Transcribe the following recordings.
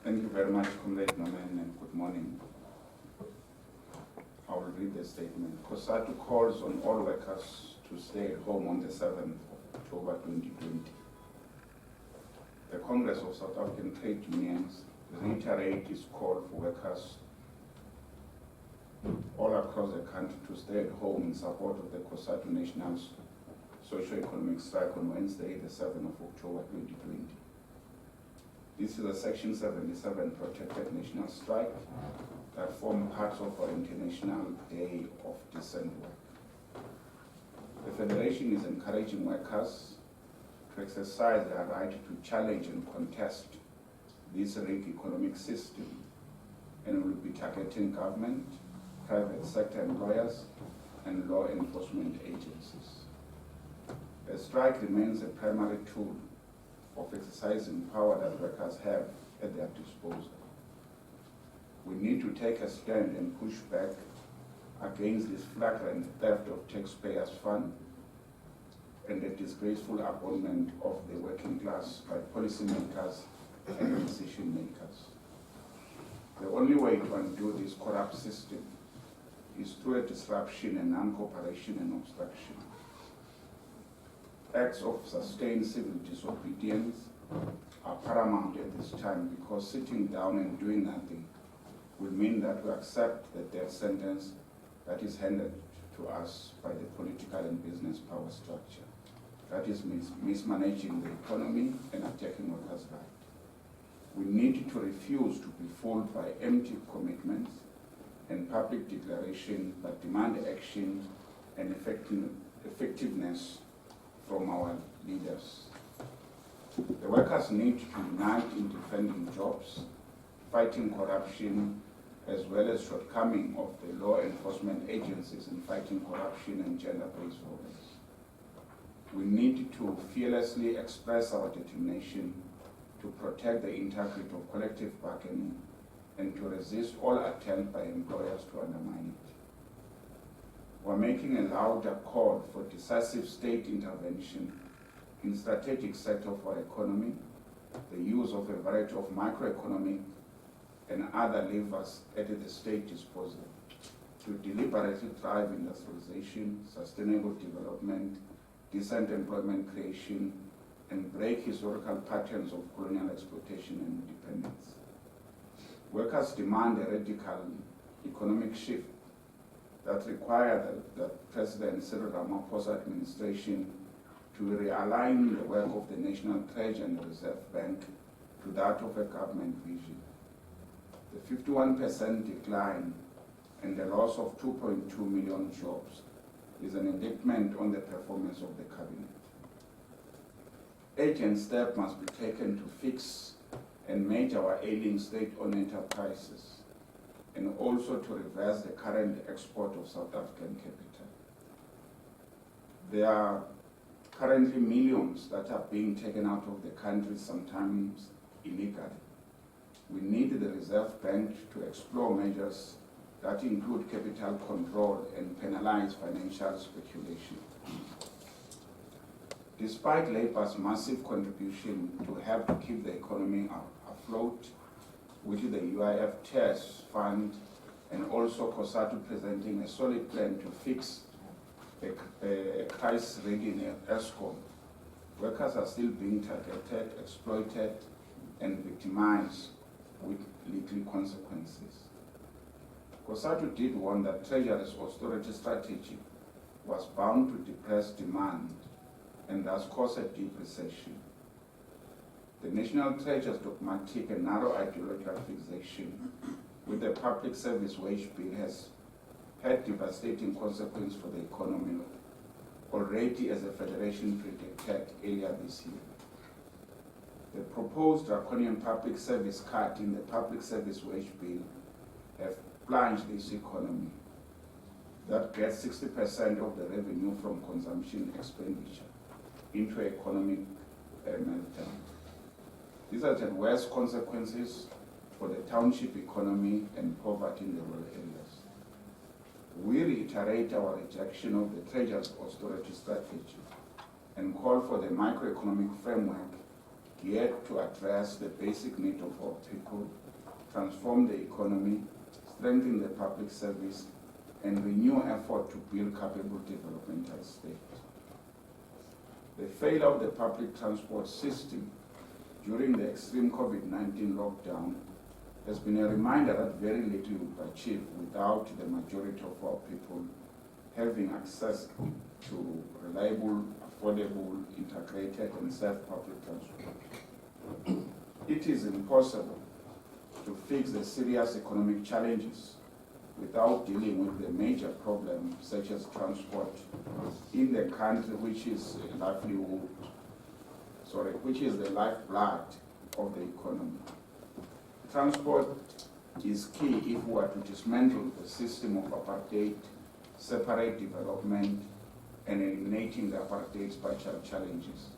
Thank you very much, Comrade Nomen, and good morning. I will read the statement. Cosatu calls on all workers to stay at home on the 7th of October 2020. The Congress of South African Trade Unions reiterate its call for workers all across the country to stay at home in support of the Cosatu National Socio-Economic Strike on Wednesday, the 7th of October 2020. This is a Section 77 protected national strike that form parts of our International Day of Decent Work. The Federation is encouraging workers to exercise their right to challenge and contest this rigged economic system, and will be targeting government, private sector employers, and law enforcement agencies. The strike remains a primary tool of exercising power that workers have at their disposal. We need to take a stand and push back against this flagrant theft of taxpayers' funds and the disgraceful abandonment of the working class by policymakers and decision makers. The only way to undo this corrupt system is through a disruption and non-cooperation and obstruction. Acts of sustained civil disobedience are paramount at this time, because sitting down and doing nothing will mean that we accept the death sentence that is handed to us by the political and business power structure, that is mismanaging the economy and attacking workers' rights. We need to refuse to be fooled by empty commitments and public declaration, but demand action and effectiveness from our leaders. The workers need to unite in defending jobs, fighting corruption, as well as shortcoming of the law enforcement agencies in fighting corruption and gender-based violence. We need to fearlessly express our determination to protect the integrity of collective bargaining and to resist all attempt by employers to undermine it. We're making a louder call for decisive state intervention in strategic sector of our economy, the use of a variety of microeconomic and other levers at the state disposal to deliberately drive industrialization, sustainable development, decent employment creation, and break historical patterns of colonial exploitation and independence. Workers demand a radical economic shift that require the President Cyril Ramaphosa administration to realign the work of the National Treasury and the Reserve Bank to that of a government vision. The 51% decline and the loss of 2.2 million jobs is an indictment on the performance of the cabinet. Urgent steps must be taken to fix and manage our ailing state-owned enterprises, and also to reverse the current export of South African capital. There are currently millions that are being taken out of the country, sometimes illegally. We need the Reserve Bank to explore measures that include capital control and penalize financial speculation. Despite Labour's massive contribution to help to keep the economy afloat, with the UIF TERS fund and also Cosatu presenting a solid plan to fix a crisis-ridden ESCOM, workers are still being targeted, exploited, and victimized with legal consequences. Cosatu did warn that Treasury's austerity strategy was bound to depress demand and thus cause a deep recession. The National Treasury's dogmatic and narrow ideological fixation with the public service wage bill has had devastating consequences for the economy already, as the Federation predicted earlier this year. The proposed draconian public service cut in the public service wage bill have plunged this economy that gets 60% of the revenue from consumption expenditure into economic meltdown. These are the worst consequences for the township economy and poverty in the rural areas. We reiterate our rejection of the Treasury's austerity strategy and call for the microeconomic framework geared to address the basic need of our people, transform the economy, strengthen the public service, and renew effort to build capable developmental states. The failure of the public transport system during the extreme COVID-19 lockdown has been a reminder that very little will be achieved without the majority of our people having access to reliable, affordable, integrated, and safe public transport. It is impossible to fix the serious economic challenges without dealing with the major problems such as transport in the country, which is the lifeblood of the economy. Transport is key if we are to dismantle the system of apartheid, separate development, and eliminating the apartheid spatial challenges.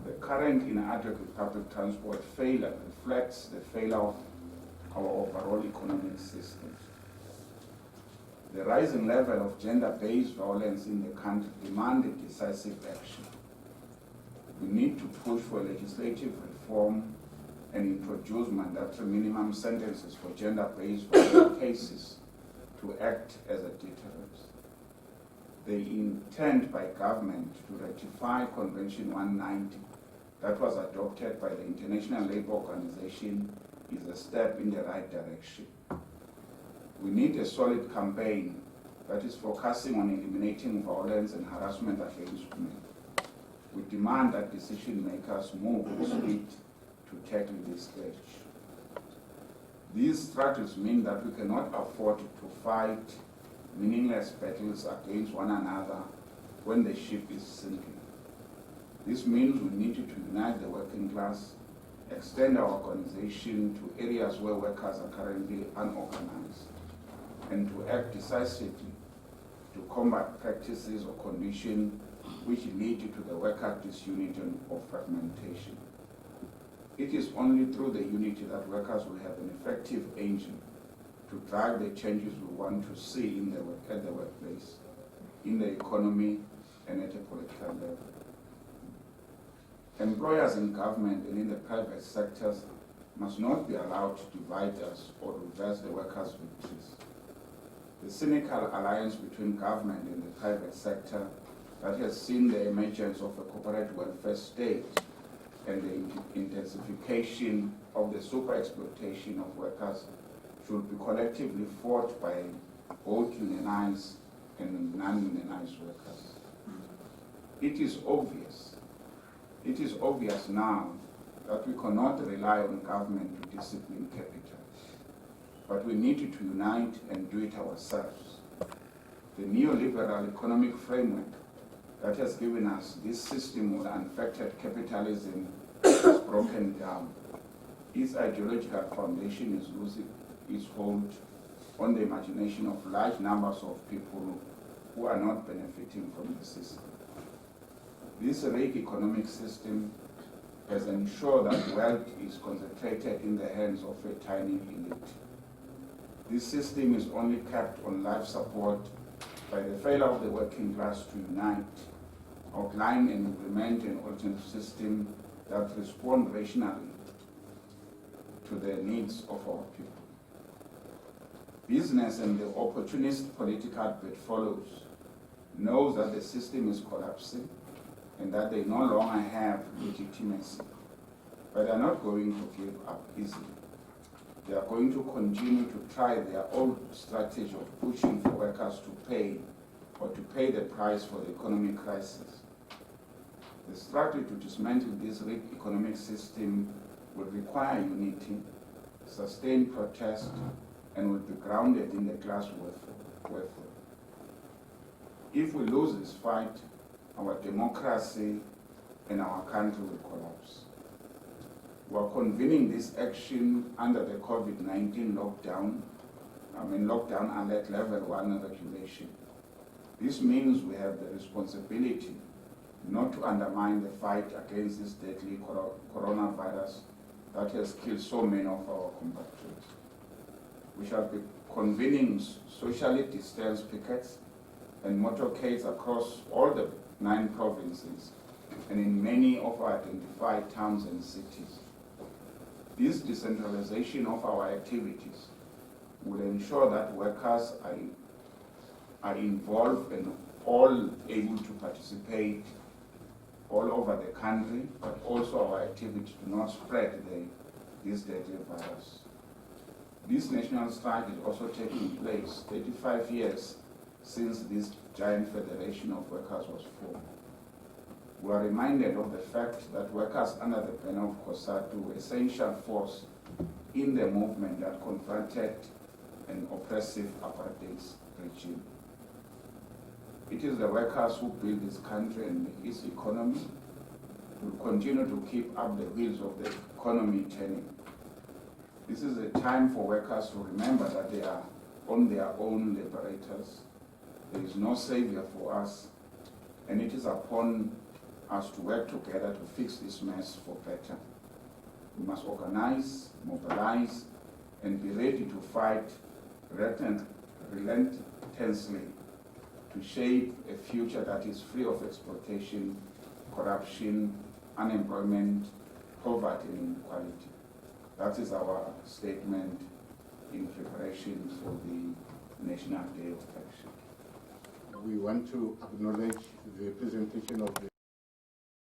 The current inadequate public transport failure reflects the failure of our overall economic system. The rising level of gender-based violence in the country demanded decisive action. We need to push for legislative reform and introduce mandatory minimum sentences for gender-based violence cases to act as a deterrent. The intent by government to ratify Convention 190 that was adopted by the International Labour Organization is a step in the right direction. We need a solid campaign that is focusing on eliminating violence and harassment against women. We demand that decision makers move with speed to tackle this scourge. These strategies mean that we cannot afford to fight meaningless battles against one another when the ship is sinking. This means we need to unite the working class, extend our organization to areas where workers are currently unorganized, and to act decisively to combat practices or conditions which lead to the worker disunity or fragmentation. It is only through the unity that workers will have an effective engine to drive the changes we want to see at the workplace, in the economy, and at a political level. Employers in government and in the private sectors must not be allowed to divide us or reverse the workers' victories. The cynical alliance between government and the private sector that has seen the emergence of a corporate welfare state and the intensification of the super-exploitation of workers should be collectively fought by both unionized and non-unionized workers. It is obvious now that we cannot rely on government to discipline capital, but we need to unite and do it ourselves. The neoliberal economic framework that has given us this system of unaffected capitalism is broken down. Its ideological foundation is losing its hold on the imagination of large numbers of people who are not benefiting from the system. This rigged economic system has ensured that wealth is concentrated in the hands of a tiny elite. This system is only kept on life support by the failure of the working class to unite, outline and implement an alternative system that responds rationally to the needs of our people. Business and the opportunist political bedfellows knows that the system is collapsing and that they no longer have legitimacy, but are not going to give up easily. They are going to continue to try their own strategy of pushing for workers to pay or to pay the price for the economic crisis. The strategy to dismantle this rigged economic system will require unity, sustained protest, and will be grounded in the class welfare. If we lose this fight, our democracy and our country will collapse. We are convening this action under the COVID-19 lockdown alert level 1 regulation. This means we have the responsibility not to undermine the fight against this deadly coronavirus that has killed so many of our compatriots. We shall be convening socially distanced pickets and motorcades across all the 9 provinces and in many of our identified towns and cities. This decentralization of our activities will ensure that workers are involved and all able to participate all over the country, but also our activity to not spread this deadly virus. This national strike is also taking place 35 years since this giant federation of workers was formed. We are reminded of the fact that workers under the banner of Cosatu were an essential force in the movement that confronted an oppressive apartheid regime. It is the workers who build this country and its economy, will continue to keep up the wheels of the economy turning. This is a time for workers to remember that they are on their own liberators. There is no savior for us, and it is upon us to work together to fix this mess for better. We must organize, mobilize, and be ready to fight relentlessly to shape a future that is free of exploitation, corruption, unemployment, poverty, and inequality. That is our statement in preparation for the National Day of Action. We want to acknowledge the presentation of the